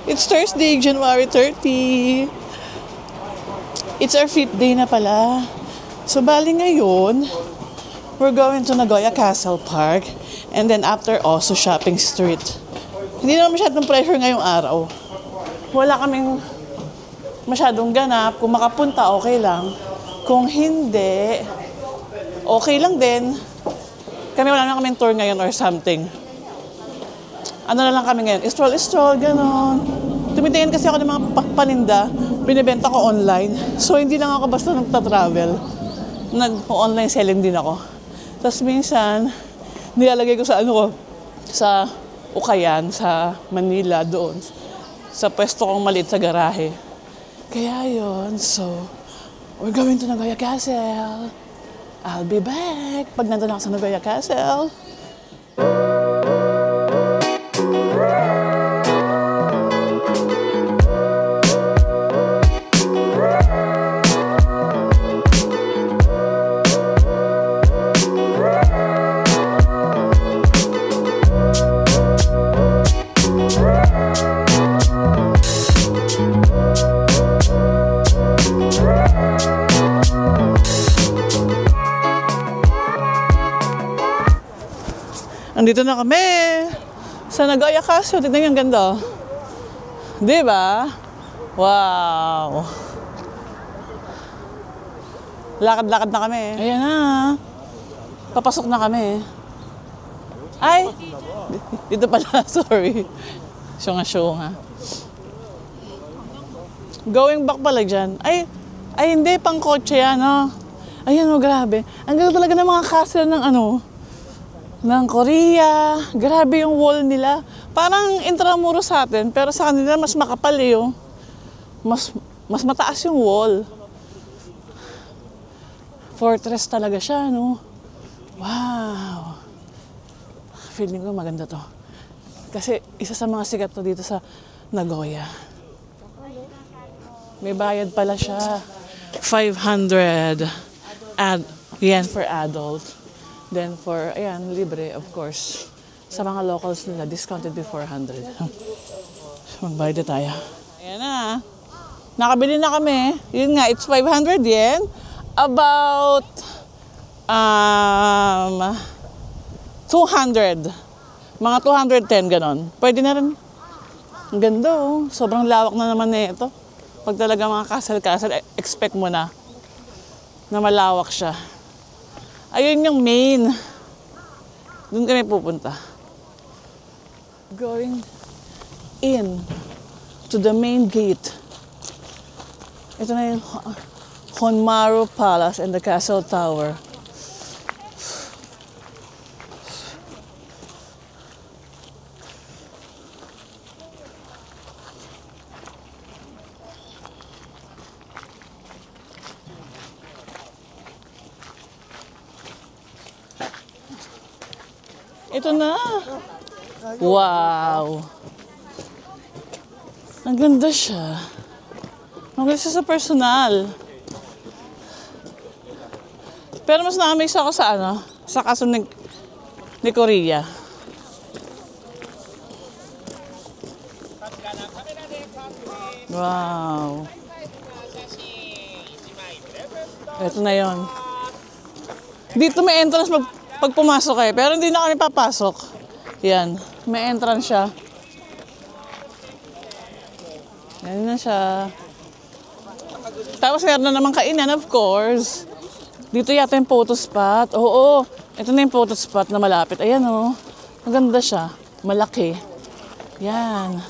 It's Thursday, January 30. It's our 5th day na pala. So, bali ngayon, we're going to Nagoya Castle Park. And then after also shopping street. Hindi naman masyadong pressure ngayong araw. Wala kaming masyadong ganap. Kung makapunta, okay lang. Kung hindi, okay lang din. Kami wala na kaming tour ngayon or something. Ano na lang kami ngayon? Stroll, ganon. Tumitingin kasi ako ng mga paninda. Binibenta ko online. So, hindi lang ako basta nagta-travel. Nag-online selling din ako. Tapos minsan, nilalagay ko sa sa Ukayan, sa Manila, doon. Sa pwesto kong maliit sa garahe. Kaya yun. So, we're going to Nagoya Castle. I'll be back pag nandun ako sa Nagoya Castle. Andito na kami sa Nagoya Castle. Tignan niyo, ang ganda. Di ba? Wow! Lakad-lakad na kami. Ayan na. Papasok na kami. Ay! Dito pala, sorry. Syunga-syunga. Going back pala dyan. Ay, hindi. Pang kotse yan, no? Ayan, oh, grabe. Ang ganda talaga ng mga castle ng ng Korea. Grabe yung wall nila. Parang intramuros sa atin, pero sa kanila mas makapal eh. Oh. Mas mataas yung wall. Fortress talaga siya, no? Wow! Feeling ko maganda to. Kasi isa sa mga sikat to dito sa Nagoya. May bayad pala siya. 500 yen for adult. Then for, ayan, libre, of course. Sa mga locals nila, discounted be 400. Magbayad tayo. Ayan na. Nakabili na kami. Yun nga, it's 500 yen. About 200. Mga 210, ganon. Pwede na rin. Ang ganda, oh. Sobrang lawak na naman na ito. Pag talaga mga castle, expect mo na malawak siya. Ayun yung main. Doon kami pupunta. Going in to the main gate. Ito na yung Honmaru Palace and the Castle Tower. Ito na. Wow. Ang ganda siya. Ang ganda siya sa personal. Pero mas na-amaze ako sa sa kaso ni Korea. Wow. Ito na yon. Dito may entrance pag pumasok eh. Pero hindi na kami papasok. Yan. May entrance siya. Yan na siya. Tapos meron na naman kainan, of course. Dito yata yung photo spot. Oo. Ito na yung photo spot na malapit. Ayan o. Maganda siya. Malaki. Yan.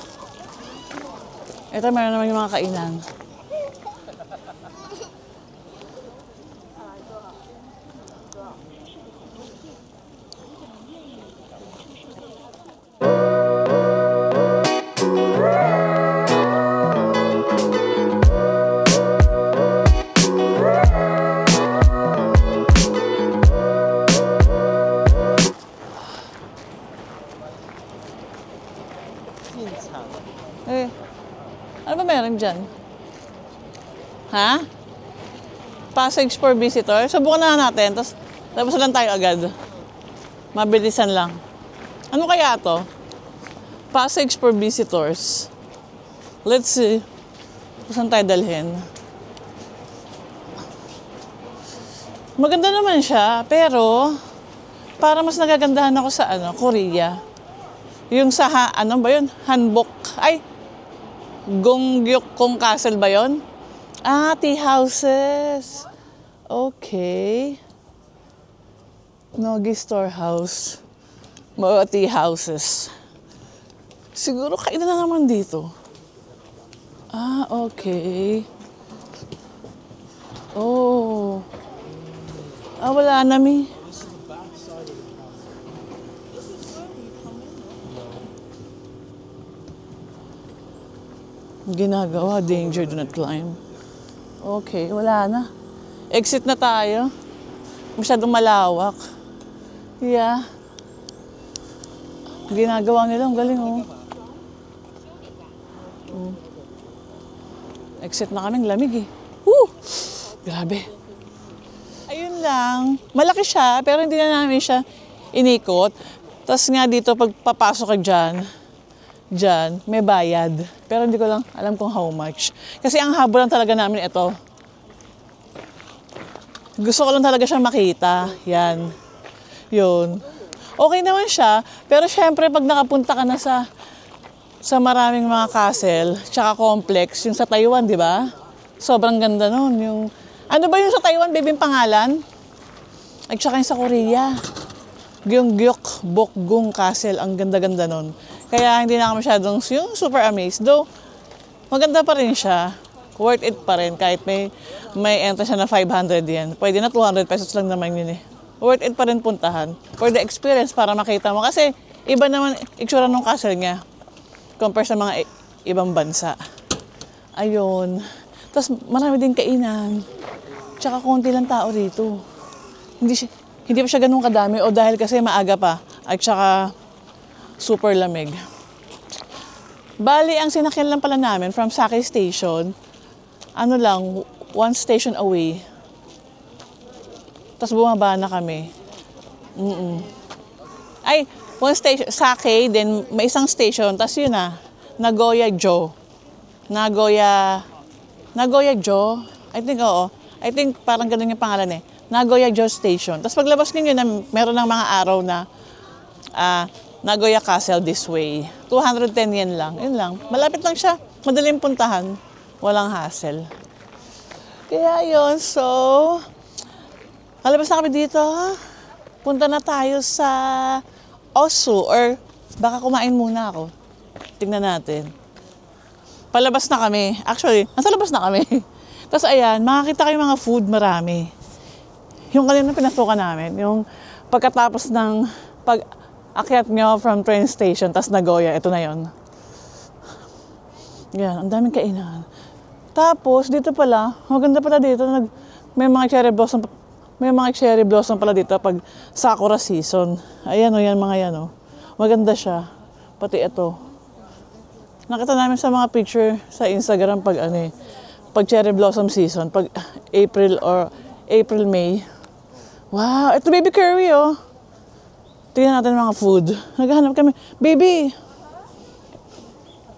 Ito, meron naman yung mga kainan. Eh, ano ba meron dyan? Ha? Passage for visitor? Subukan na natin, tapos lang tayo agad. Mabilisan lang. Ano kaya to? Passage for visitors. Let's see. Saan tayo dalhin? Maganda naman siya, pero para mas nagagandahan ako sa Korea. Yung sa, ano ba yun? Hanbok. Ay, Gonggyeokgung Castle ba yun? Ah, tea houses. Okay. Nogi Storehouse. Mga tea houses. Siguro kainan na naman dito. Ah, okay. Oh. Ah, wala na, mi. Ginagawa, danger, do not climb. Okay, wala na. Exit na tayo. Masyadong malawak. Yeah. Ginagawa nila, ang galing, oh. Exit na kaming lamig, eh. Woo! Grabe. Ayun lang. Malaki siya, pero hindi na namin siya inikot. Tapos nga dito, pag papasok ka dyan, may bayad. Pero hindi ko lang alam kung how much. Kasi ang habol lang talaga namin ito. Gusto ko lang talaga siya makita. Yan. Yun. Okay naman siya. Pero syempre, pag nakapunta ka na sa maraming mga castle, tsaka complex, yung sa Taiwan, di ba? Sobrang ganda nun. Yung, ano ba yung sa Taiwan, baby, yung pangalan? At tsaka yung sa Korea. Gyeongbokgung Castle. Ang ganda-ganda nun. Kaya hindi na ako masyadong yung super amazed. Though, maganda pa rin siya. Worth it pa rin. Kahit may entrance siya na 500 yen. Pwede na 200 pesos lang naman yun eh. Worth it pa rin puntahan. For the experience, para makita mo. Kasi iba naman itsura ng castle niya. Compare sa mga ibang bansa. Ayun. Tapos marami din kainan. Tsaka konti lang tao dito. Hindi pa siya ganun kadami. O dahil kasi maaga pa. At tsaka super lamig. Bali, ang sinakyan lang pala namin from Sake Station, one station away. Tapos bumaba na kami. Ay, one station, Sake, then may isang station, tapos yun na, Nagoya-jo. Nagoya-jo? I think, oo. I think parang ganun yung pangalan eh. Nagoya-jo Station. Tapos paglabas ninyo, meron ng mga araw na Nagoya Castle this way. 210 yen lang. Yun lang. Malapit lang siya. Madaling puntahan. Walang hassle. Kaya yun. So, kalabas na kami dito. Punta na tayo sa Osu. Or baka kumain muna ako. Tingnan natin. Palabas na kami. Actually, nasa labas na kami. Tapos ayan, makakita kayo mga food marami. Yung kanina pinasukan namin. Yung pagkatapos ng akyat nyo from train station, tas Nagoya, ito na yon. Yan, ang daming kainan. Tapos, dito pala, maganda pala dito, may mga cherry blossom pala dito pag sakura season. Ayan o, yan mga yan o. Maganda siya. Pati ito. Nakita namin sa mga picture sa Instagram pag cherry blossom season, pag April, May. Wow, ito baby curry oh. Tingnan natin mga food. Naghahanap kami. Baby!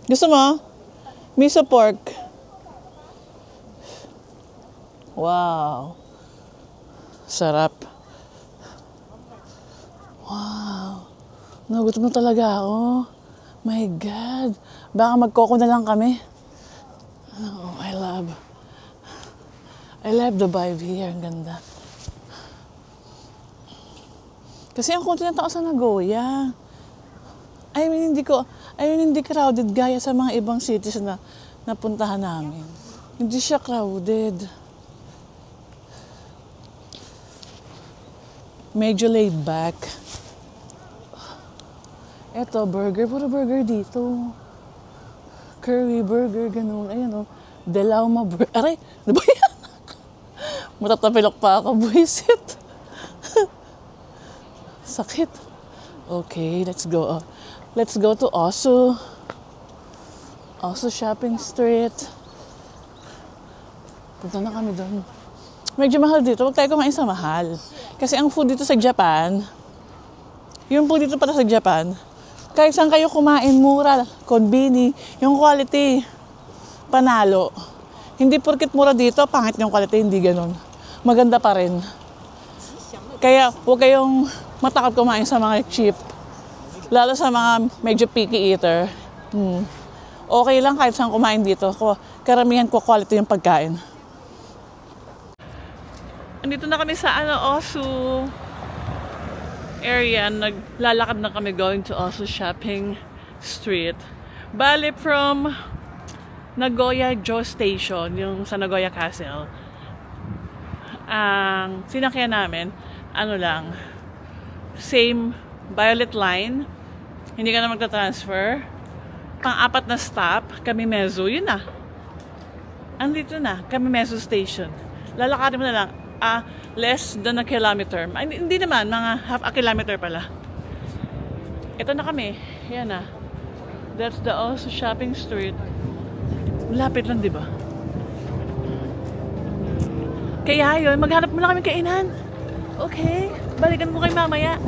Gusto mo? Miso pork. Wow. Sarap. Wow. Nagutom na talaga ako. My God. Baka magkoko na lang kami. Oh, I love the vibe here. Ang ganda. Kasi ang konti ng tao sa Nagoya. I mean, hindi crowded gaya sa mga ibang cities na napuntahan namin. Hindi siya crowded. Medyo laid back. Eto, burger. Puro burger dito. Curry burger, ganun. Ayan o. Delauma burger. Aray, ano ba yan? Matatapilok pa ako, buwisit. Sakit. Okay, let's go. Let's go to Osu. Osu Shopping Street. Punta na kami doon. Medyo mahal dito. Huwag tayo kumain sa mahal. Kasi ang food dito sa Japan, yung food dito pala sa Japan, kahit saan kayo kumain, mura, konbini, yung quality, panalo. Hindi porket mura dito, pangit yung quality, hindi ganun. Maganda pa rin. Kaya huwag kayong matakot kumain sa mga cheap. Lalo sa mga medyo picky eater. Okay lang kahit saan kumain dito. Karamihan ko quality yung pagkain. Andito na kami sa Osu area. Naglalakad na kami going to Osu Shopping Street. Bale from Nagoya-Jo Station, yung sa Nagoya Castle. Ang sinakyan namin, lang, same Violet Line. Hindi ka na magta-transfer. Pang-apat na stop, Kamimezu. Yun na. Andito na, Kamimezu Station. Lalakarin mo na lang. Less than a kilometer. Hindi naman, mga half a kilometer pala. Ito na kami. Yan na. That's the Osu Shopping Street. Lapit lang, di ba? Kaya yun, maghanap muna kami kainan. Okay, balikan ko kayo mamaya.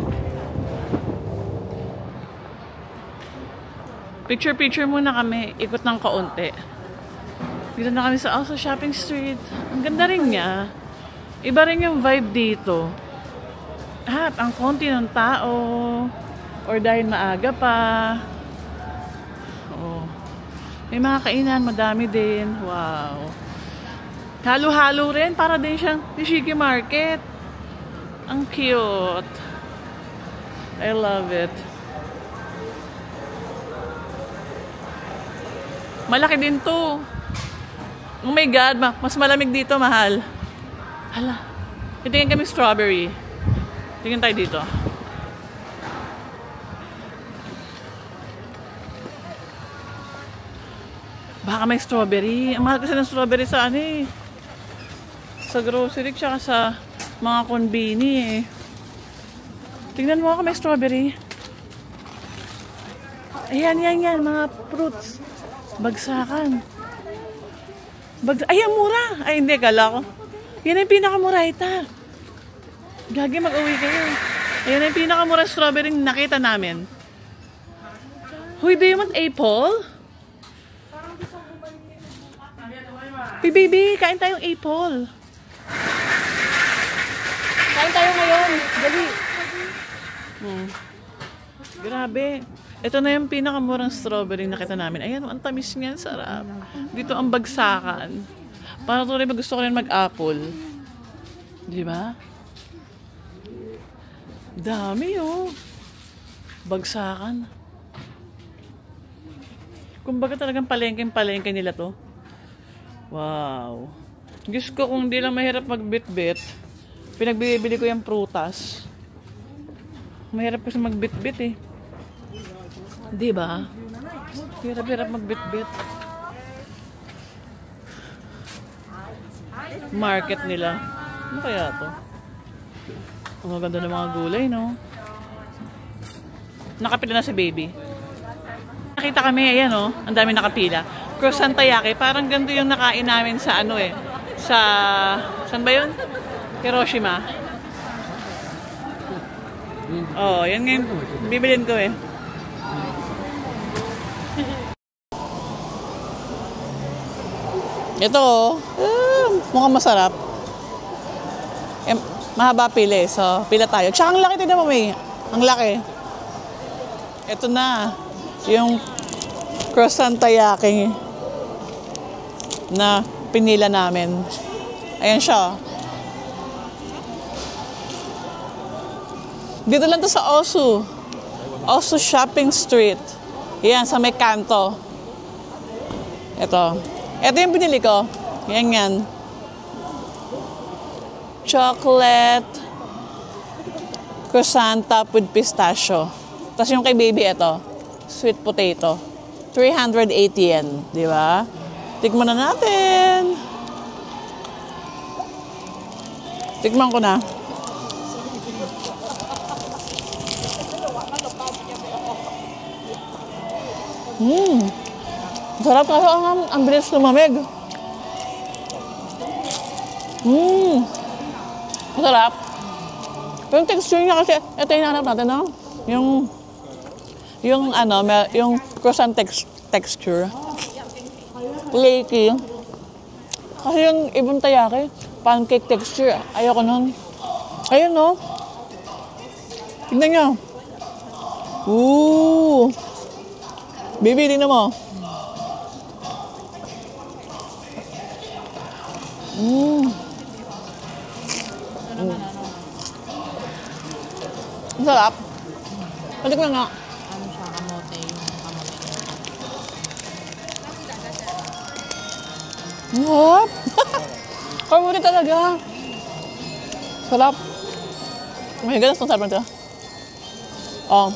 Picture-picture muna kami. Ikot ng kaunti. Dito na kami sa Osu Shopping Street. Ang ganda rin niya. Iba rin yung vibe dito. Ang konti ng tao. Or dahil maaga pa. Oo. May mga kainan, madami din. Wow. Halo-halo rin. Para din siyang Nishiki Market. Ang cute. I love it. Malaki din to. Oh my God, mas malamig dito, mahal. Hala. Tingin kami strawberry. Tingin tayo dito. Baka may strawberry. Ang mahal kasi ng strawberry sa sa grocery tsaka sa mga konbini Tingnan mo ako, may strawberry. Ayan, mga fruits. Bagsakan. Ay, ang mura! Ay, hindi, kala ko. Yan ang pinakamura, ita. Gagi, mag-uwi kayo. Ayan ang pinakamura strawberry nakita namin. Huy, do you want apple? Baby, kain tayong apple. Kain tayo ngayon. Dali. Grabe. Ito na yung pinakamurang strawberry nakita namin. Ayan, ang tamis niyan, sarap. Dito ang bagsakan. Para tuloy gusto ko rin mag-apple. Di ba? Dami, oh. Bagsakan. Kumbaga talagang palengke nila to. Wow. Diyos ko, kung di lang mahirap magbit-bit, pinagbibili ko yung prutas. Mahirap kasi magbit-bit eh. Di ba? Hirap-hirap magbit-bit. Market nila. Ano kaya to? Ang maganda ng mga gulay, no? Nakapila na si baby. Nakita kami, ayan, oh. Ang dami nakapila. Croissant taiyaki. Parang ganito yung nakain namin sa sa... Saan ba yun? Hiroshima. Oh, yan nga yung bibilin ko eh. Ito, mukhang masarap. Mahaba pili, so pila tayo. Tsaka ang laki, tignan mo, may. Ang laki. Ito na, yung croissant taiyaki na pinila namin. Ayan siya. Dito lang to sa Osu. Osu Shopping Street. Ayan, sa may kanto. Ito. Ito yung pinili ko. Yan. Chocolate croissant top with pistachio. Tapos yung kay baby, ito. Sweet potato. 380 yen. Di ba? Tikman na natin. Tikman ko na. Sarap kasi ang bilis lumamig. Masarap. Yung texture niya kasi, ito yung hanap natin, no? Yung croissant texture. Flaky. Kasi yung ibang tayaki, pancake texture. Ayoko nun. Ayun, no? Tignan nyo. Ooh. Baby, tignan mo. Ang sarap. Patik na nga. Ano siya, kamote yung kamote. Ang sarap. Kamote talaga. Sarap. Oh my goodness, ang sarap nito. Oh.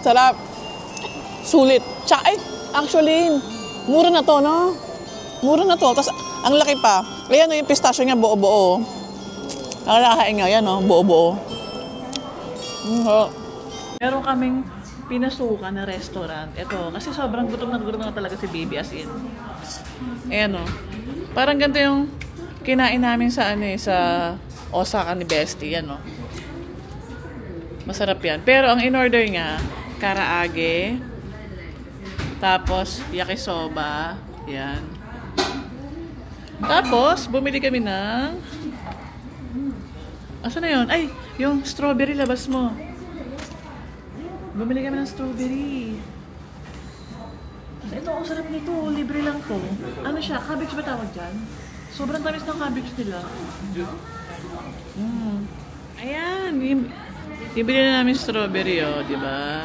Sarap. Sulit. Tsaka, actually, mura na to, no? Mura na to. Tapos, ang laki pa. Ayan, yung pistachio niya, buo-buo. Nakakain nga, yan, no? Buo-buo. Meron kaming pinasukan na restaurant. Ito, kasi sobrang gutom na talaga si baby, as in. Ayan, no? Parang ganito yung kinain namin sa, sa Osaka ni Bestie, yan, no? Masarap yan. Pero, ang in-order niya, karaage, tapos yakisoba, yan. Tapos, bumili kami ng... Asan na yun? Ay, yung strawberry, labas mo. Bumili kami ng strawberry. Ito, ang sarap nito. Libre lang to. Ano siya? Cabbage ba tawag dyan? Sobrang tamis ng cabbage nila. Ayan. Ibili na namin strawberry, oh. Diba?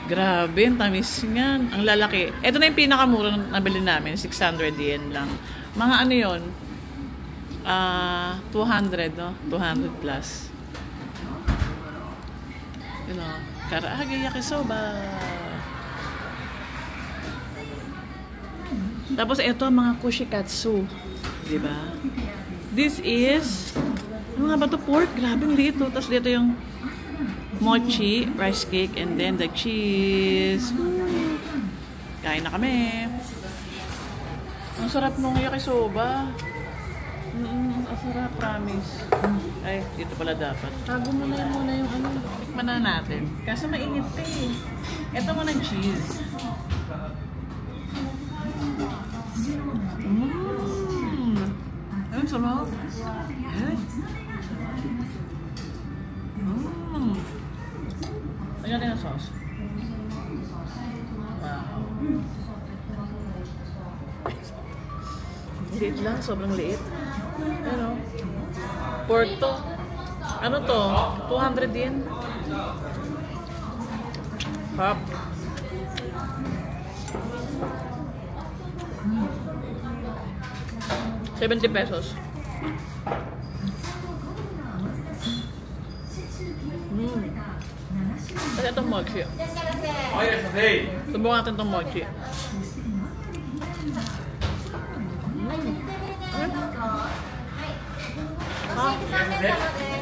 Grabe, ang tamis niyan. Ang lalaki. Ito na yung pinakamura na nabili namin. 600 yen lang. Mga ano yun? 200, no? 200 plus. You know, karaage yakisoba. Tapos ito, mga kushikatsu. Diba? This is... Ano nga ba ito? Pork? Grabe, liit to. Tapos dito yung mochi, rice cake, and then the cheese. Kain na kami. Ang sarap nung yakisoba. Ang sarap, promise. Ay, dito pala dapat. Tago mo na muna yung ano. Tikman na natin. Kaso mainit pa eh. Ito mo ng cheese. Ayun, sarap. Ay. Lagyan natin ang sauce. Wow. Liit lang, sobrang liit. Ano? Pork to. Ano to? 200 yen. Hop. $70. Kasi itong mochi. Subukan natin itong mochi.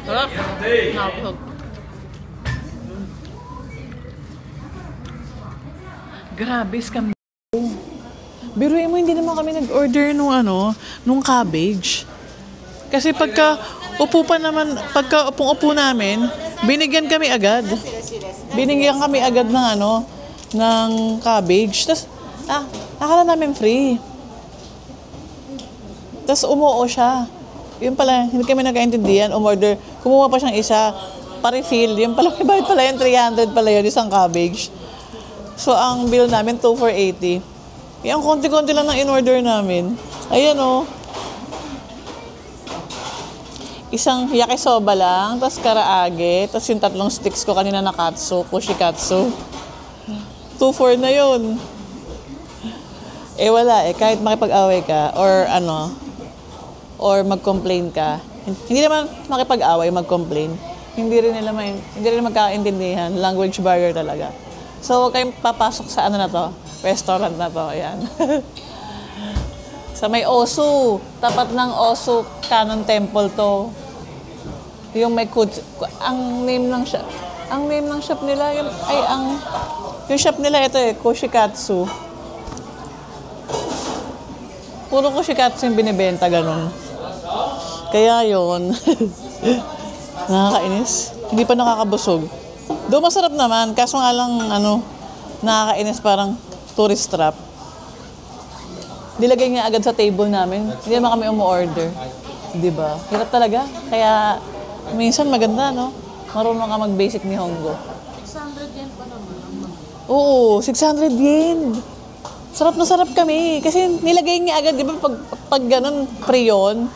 Sarap. Nakapusog. Grabe, scam. Biruin mo, hindi naman kami nag-order nung cabbage. Kasi pagka upong-upo namin, binigyan kami agad. Binigyan kami agad ng cabbage. Tapos, akala namin free. Tapos umuo siya. Yun pala, hindi kami nagkaintindihan. Umorder, kumuha pa siyang isa, pa-refill. Yun pala, may bayad pala yun, 300 pala yun, isang cabbage. So, ang bill namin, 2 for 80. Yung konti-konti lang ng in-order namin. Ayan, oh. isang yakisoba lang, tapos karaage, tapos yung 3 sticks ko kanina na katsu, kushikatsu. 2-4 na yun. Eh wala eh, kahit makipag-away ka, or mag-complain ka, hindi naman makipag-away, mag-complain, hindi rin magkakaintindihan, language barrier talaga. So, huwag kayong papasok sa ano na to, restaurant na to, ayan. Sa may Osu, tapat ng Osu Canon Temple to. Yung may ang name ng shop nila, yung shop nila ito eh, Kushikatsu. Puro kushikatsu yung binibenta, ganun. Kaya yun. Nakakainis. Hindi pa nakakabusog. Doon masarap naman, kaso nga lang, nakakainis, parang tourist trap. Dilagay niya agad sa table namin. Hindi naman kami umu-order. Diba? Hirap talaga. Kaya, minsan maganda, no? Marunong ka mag-basic ni Hongo. 600 yen pa naman. Oo, 600 yen. Sarap na sarap kami. Kasi nilagay niya agad, di ba, pag ganun, pre-yon.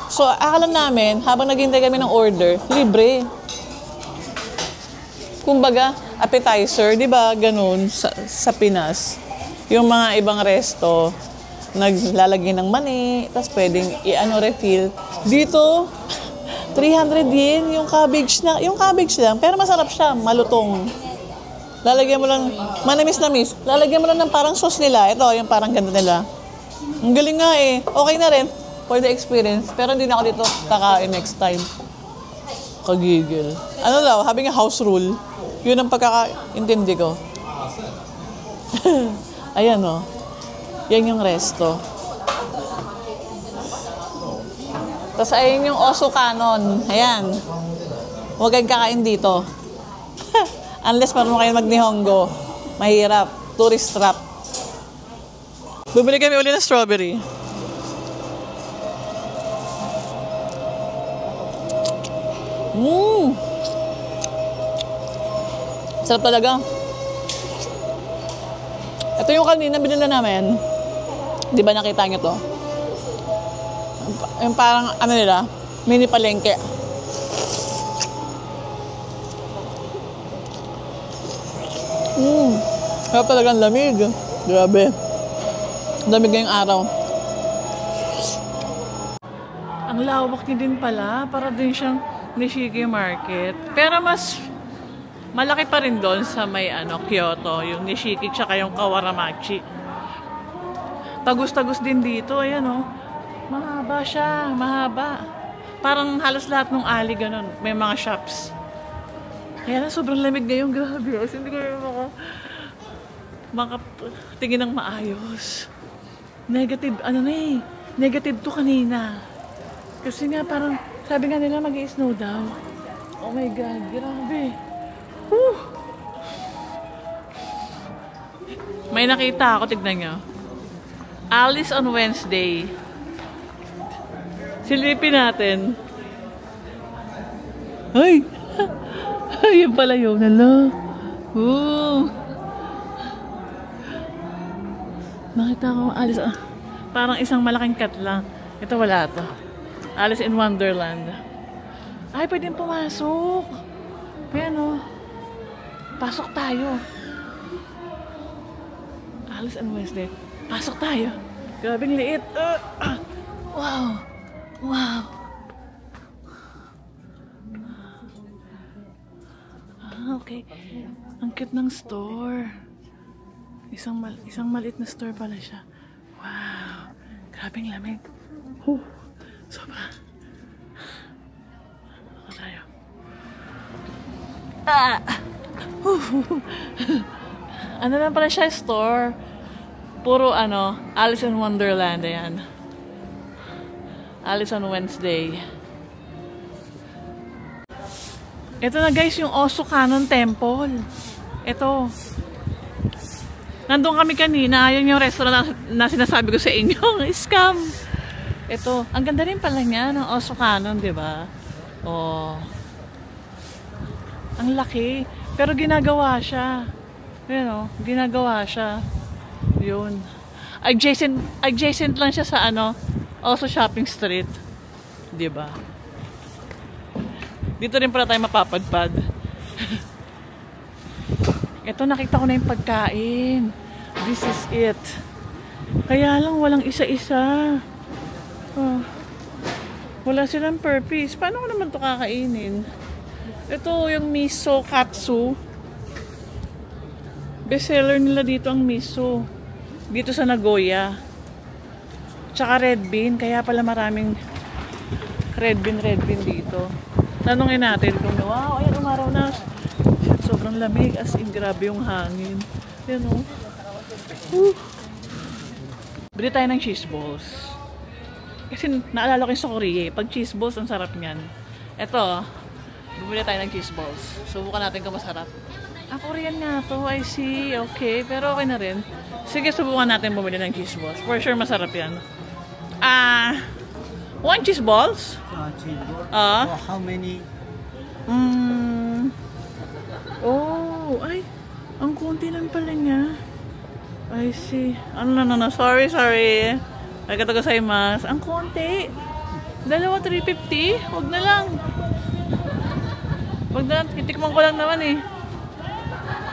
So, akala namin, habang naghihintay kami ng order, libre. Kumbaga, appetizer, di ba, ganun, sa Pinas. Yung mga ibang resto, naglalagay ng mani, tapos pwedeng refill. Dito, 300 yen yung cabbage lang, pero masarap siya, malutong. Lalagyan mo lang, manamis-namis. Lalagyan mo lang ng parang sauce nila. Ito, yung parang ganda nila. Ang galing nga eh. Okay na rin for the experience. Pero hindi na ako dito kakain next time. Kagigil. Ano daw, having a house rule. Yun ang pagkakaintindi ko. Ayan o. Yan yung resto. Tapos ayun yung Osu Canon. Ayan. Huwag kayong kakain dito. Unless marunong kayo mag-Nihongo. Mahirap. Tourist trap. Bumili kami uli ng strawberry. Sarap talaga. Ito yung kanina binila namin. Di ba nakita niyo to? Yung parang nila, mini palengke. Sarap talaga ang lamig. Grabe. Lamig ngayong araw. Ang lawak niya din pala. Para din siyang Nishiki Market. Pero mas malaki pa rin doon sa may Kyoto. Yung Nishiki tsaka yung Kawaramachi. Tagus-tagus din dito. Ayan o. Mahaba siya. Mahaba. Parang halos lahat ng alley ganun. May mga shops. Kaya na sobrang lamig ngayon. Grabe. Kasi hindi ko rin makatingin ng maayos. Negative, negative to kanina. Kasi nga parang, sabi nga nila mag-i-snow daw. Oh my God, grabe. Whew. May nakita ako, tignan nyo. Alice on Wednesday. Silipin natin. Ay! Ayun pala yun. Hello. Nakita ko Alice. Parang isang malaking cat lang. Ito wala to. Alice in Wonderland. Ay, pwedeng pumasok. Ayan o. Pasok tayo. Alice on Wednesday. Pasok tayo. Grabing liit. Wow. Wow. Okay. Ang cute ng store. Isang maliit na store pala siya. Wow. Grabing lamig. Sobra. Ako tayo. Ano lang pala siya store? Puro Alice in Wonderland. Ayan. Alice on Wednesday. Ito na guys, yung Osu Canon Temple. Ito. Nandun kami kanina, ayun yung restaurant na sinasabi ko sa inyo, scam. Ito, ang ganda rin pala niya ng Osu Canon, di ba? Oh. Ang laki, pero ginagawa siya. Ayan, ginagawa siya. Yun. Adjacent lang siya sa Osu Shopping Street. Di ba? Dito rin pala tayo mapapadpad. Ito, nakita ko na yung pagkain. This is it. Kaya lang walang isa-isa. Oh. Wala silang purpose. Paano ko naman ito kakainin? Ito yung miso katsu. Bestseller nila dito ang miso. Dito sa Nagoya. Tsaka red bean. Kaya pala maraming red bean dito. Tanungin natin kung wow, ayan umaraw na. Shit, sobrang lamig. As in, grabe yung hangin. Yan o. Bili tayo ng cheese balls. Kasi naalala ko yung sa Korea, pag cheese balls, ang sarap niyan. Ito, bumili tayo ng cheese balls. Subukan natin kung masarap. Ah, Korean nga to. I see. Okay. Pero okay na rin. Sige, subukan natin bumili ng cheese balls. For sure, masarap yan. One cheese balls? Cheese ball. How many? Oh, ay. Ang konti lang pala niya. I see. No. Sorry. Arigatou-gozaimasu. Ang konti. Dalawa, 350. Huwag na lang. Titikman ko lang naman eh.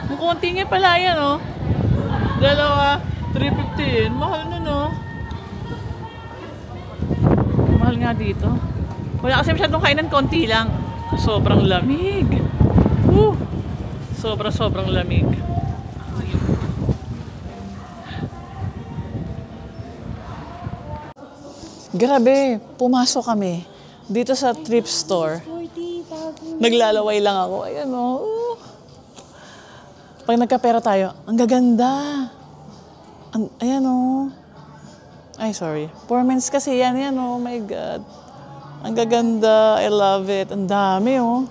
Ang konti nga pala yan, oh. Dalawa, 350. Mahal na, no? Mahal nga dito. Wala kasi masyadong kainan, konti lang. Sobrang lamig. Sobrang lamig. Grabe, pumasok kami dito sa thrift store. Naglalaway lang ako. Ayan o. Pag nagkapera tayo, ang gaganda. Ayan o. Ay, sorry. Poor men's kasi yan. Ayan o. Oh my God. Ang gaganda. I love it. Ang dami o.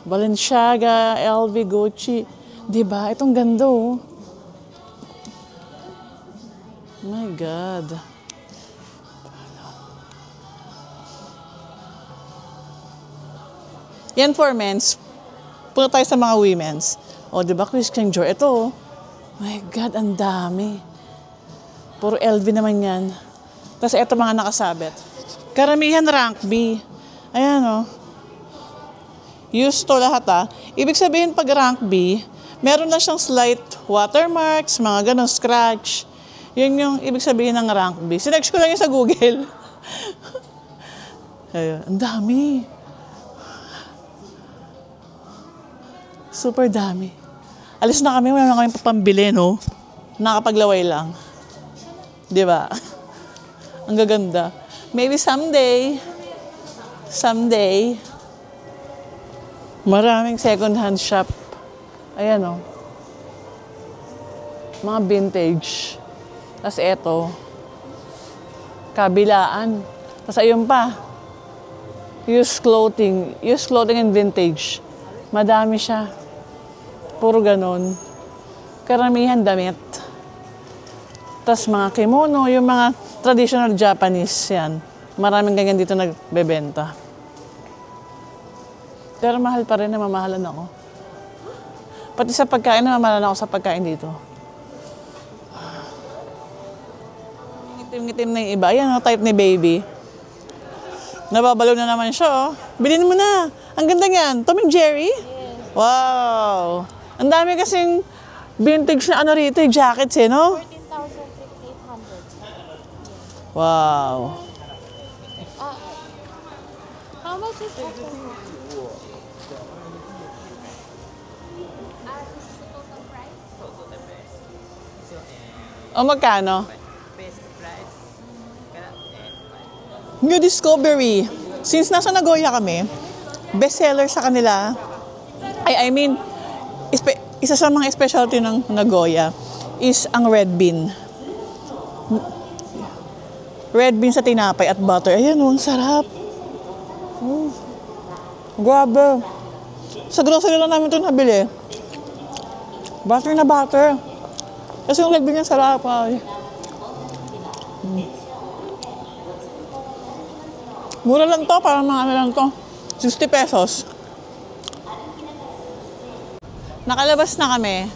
Balenciaga, LV, Gucci. Diba? Itong ganda o. My God. Yan for men's. Punta tayo sa mga women's. O, diba, Christian Dior? Ito, my God, ang dami. Puro LV naman yan. Tapos ito mga nakasabit. Karamihan rank B. Ayan, o. Used to lahat, ah. Ibig sabihin, pag rank B, meron na siyang slight watermarks, mga ganun, scratch. Yun yung ibig sabihin ng rank B. Sinex ko lang yun sa Google. Ayun, ang dami. Super dami. Alis na kami, wala na kami pambili, no? Nakapaglaway lang. Di ba? Ang gaganda. Maybe someday. Maraming second-hand shop. Ayan, oh. Mga vintage. Tapos eto, kabilaan. Tapos ayun pa, used clothing and vintage. Madami siya. Puro ganon. Karamihan damit. Tapos mga kimono, yung mga traditional Japanese yan. Maraming ganyan dito nagbebenta. Pero mahal pa rin, namamahalan ako. Pati sa pagkain, namamahalan ako sa pagkain dito. Ngitim-ngitim na yung iba. Ayan, type ni baby. Nababalaw na naman siya, oh. Bilhin mo na. Ang ganda niyan. Tom and Jerry? Yes. Wow. Ang dami kasing vintage na ano rito, jackets, eh, no? 14,800. Wow. How much is that? O, magkano? New Discovery. Since nasa Nagoya kami, bestseller sa kanila, isa sa mga specialty ng Nagoya is ang red bean. Red bean sa tinapay at butter. Ayan, ang sarap. Grabe. Sa grocery lang namin ito nabili. Butter na butter. Kasi yung red bean niya sarap. Mura lang to, parang mga ano lang to. 60 pesos. Nakalabas na kami.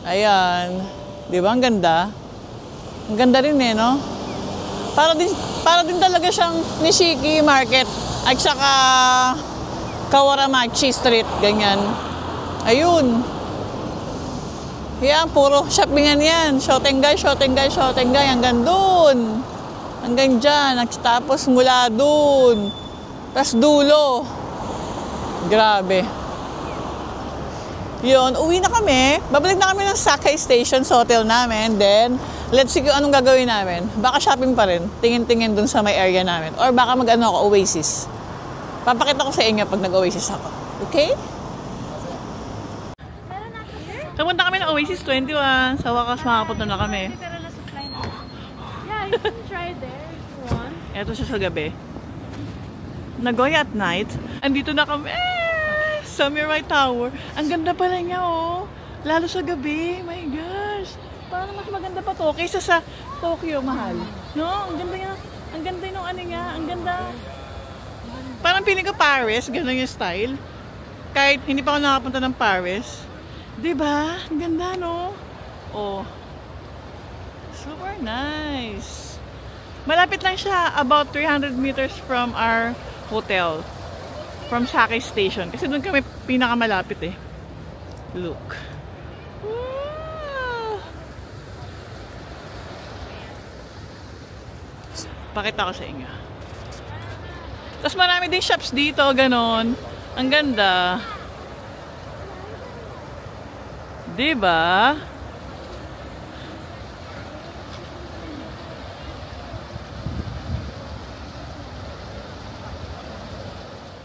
Ayan. Di ba? Ang ganda. Ang ganda rin eh, no? Para din talaga siyang Nishiki Market at saka Kawaramachi Street, ganyan. Ayun. Yan, puro shoppingan yan. Shotengay, hanggang dun. Hanggang dyan. Tapos mula dun. Tapos dulo. Grabe. Yun, uwi na kami. Babalik na kami ng Sakay Station sa hotel namin. Then, let's see kung anong gagawin namin. Baka shopping pa rin. Tingin-tingin dun sa may area namin. Or baka mag-ano ako, Oasis. Papakita ko sa inyo pag nag-Oasis ako. Okay? Napunta kami ng Oasis 21. Sa wakas makapunta na kami. Yeah, you can try there if you want. Ito siya sa gabi. Nagoya at night. Andito na kami. Sa Mirai Tower. Ang ganda pala niya, oh. Lalo sa gabi. My gosh. Parang mas maganda pa to kaysa sa Tokyo, mahal. No? Ang ganda niya. Ang ganda yung ano niya. Ang ganda. Parang piling ko Paris. Ganda yung style. Kahit hindi pa ako nakapunta ng Paris. Diba? Ang ganda, no? Oh. Super nice. Malapit lang siya. About 300 meters from our hotel. From Sakay Station. Kasi doon kami pinakamalapit eh. Look. Wow. Pakita ko sa inyo. Tapos marami din shops dito, ganon. Ang ganda. Diba?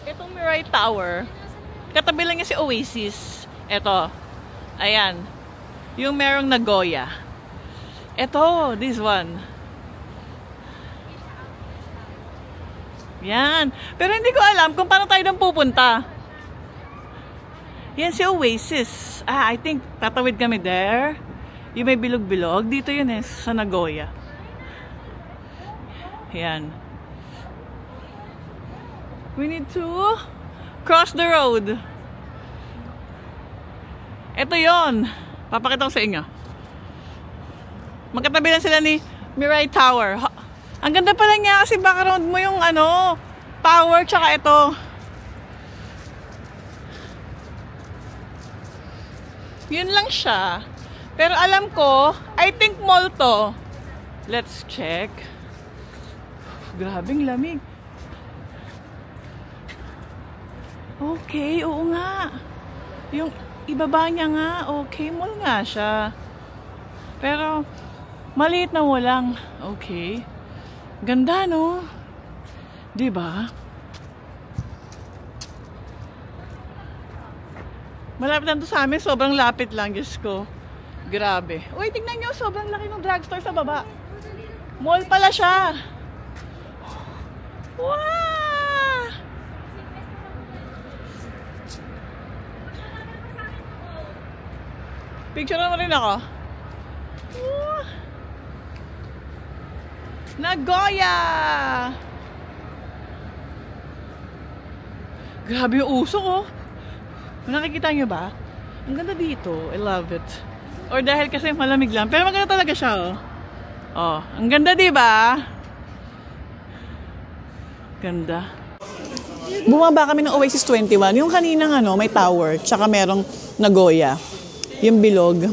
Itong Mirai Tower, katabi lang niya si Oasis. Ito. Ayan. Yung merong Nagoya. Ito, this one. Yan. Pero hindi ko alam kung paano tayo doon pupunta. Yan si Oasis. I think tatawid kami there. Yung may bilog-bilog. Dito yun eh, sa Nagoya. Yan. We need to cross the road. Ito yon. Papakita ko sa inyo. Magkatabi lang sila ni Mirai Tower. Ang ganda pala niya kasi background mo yung ano, tower tsaka ito. Yun lang siya. Pero alam ko, I think mall to. Let's check. Grabing lamig. Okay, oo nga. Yung ibaba niya nga, okay, mall nga siya. Pero, maliit na walang. Okay. Ganda, no? Diba? Malapit lang to sa amin, sobrang lapit lang, Diyos ko. Grabe. Uy, tignan nyo, sobrang laki ng drugstore sa baba. Mall pala siya. Wow! Picture naman rin ako. Nagoya! Grabe yung usok, oh. Nakikita nyo ba? Ang ganda dito. I love it. Or dahil kasi malamig lang. Pero maganda talaga siya, oh. Oh, ang ganda, diba? Ganda. Bumaba kami ng Oasis 21. Yung kaninang ano, may tower. Tsaka merong Nagoya. Yung bilog.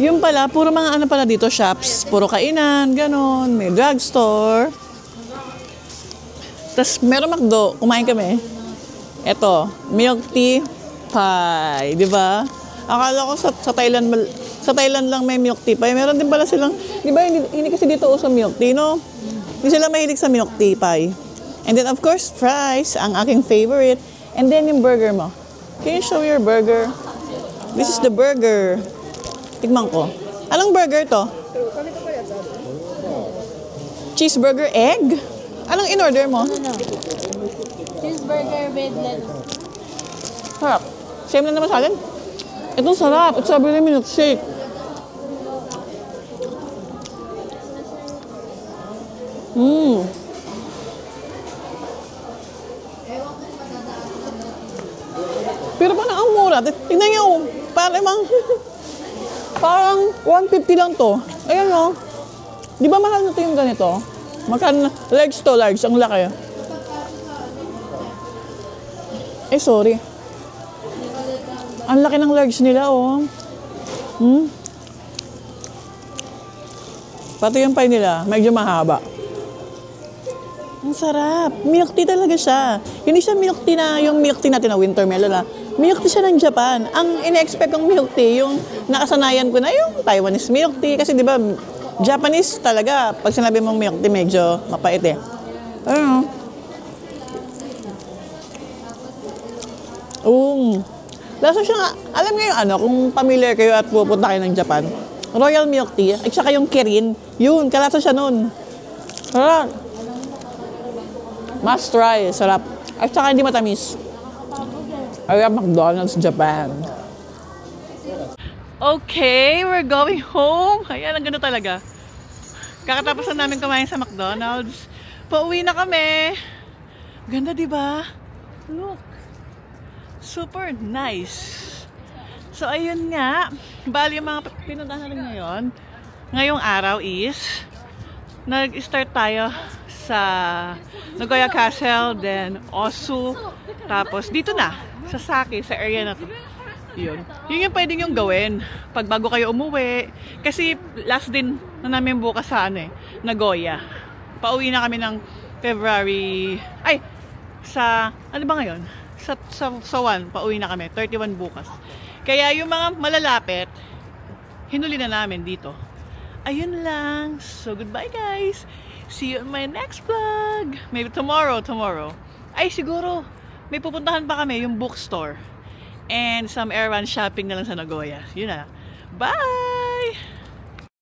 Yung pala, puro mga ano pala dito, shops. Puro kainan, ganon. May drugstore. Tapos meron McDo. Kumain kami. Eto, milk tea pie. Diba? Akala ko sa Thailand lang may milk tea pie. Meron din pala silang, diba, hindi kasi dito uso milk tea, no? Hindi sila mahilig sa milk tea pie. And then, of course, fries. Ang aking favorite. And then, yung burger mo. Can you show your burger? This is the burger. Tignan ko. Anong burger to? Cheeseburger egg? Anong in-order mo? Cheeseburger with lettuce. Sarap. Same na naman sa akin. Itong sarap. It's strawberry milkshake. Pero parang ang mura. Tignan niyo. Parang 150 lang to. Ayan o. Di ba mahal na to yung ganito? Magkano? Large to large. Ang laki. Sorry. Ang laki ng large nila, oh. Pati yung pie nila, medyo mahaba. Ang sarap. Milk tea talaga siya. Hindi siya milk tea na yung milk tea natin na winter melon, Milk tea siya ng Japan. Ang ina-expect kong milk tea, yung nakasanayan ko na yung Taiwanese milk tea. Kasi di ba, Japanese talaga, pag sinabi mong milk tea, medyo mapait eh. Ano? Lasa siya nga, alam niyo yung ano, kung familiar kayo at pupunta kayo ng Japan, Royal Milk Tea, at saka yung Kirin, yun, kalasa siya nun. Sarap. Must try, sarap. At saka hindi matamis. I love McDonald's Japan. Okay, we're going home. Ayan, ang ganda talaga. Kakatapos na namin kumain sa McDonald's. Pauwi na kami. Ganda, di ba? Look. Super nice. So, ayun nga. Bali, yung mga pinuntahan natin ngayon, ngayong araw is, nag-start tayo sa Nagoya Castle, then Osu, tapos dito na, sa Sake, sa area na to. Yun. Yun yung pwedeng yung gawin pag bago kayo umuwi. Kasi last din na namin bukas sa Nagoya. Pauwi na kami ng February, ano ba ngayon? Sa 1, pauwi na kami. 31 bukas. Kaya yung mga malalapit, hinuli na namin dito. Ayun lang. So, goodbye guys. See you in my next vlog. Maybe tomorrow. Siguro, may pupuntahan pa kami, yung bookstore. And some errand shopping na lang sa Nagoya. Yun na. Bye!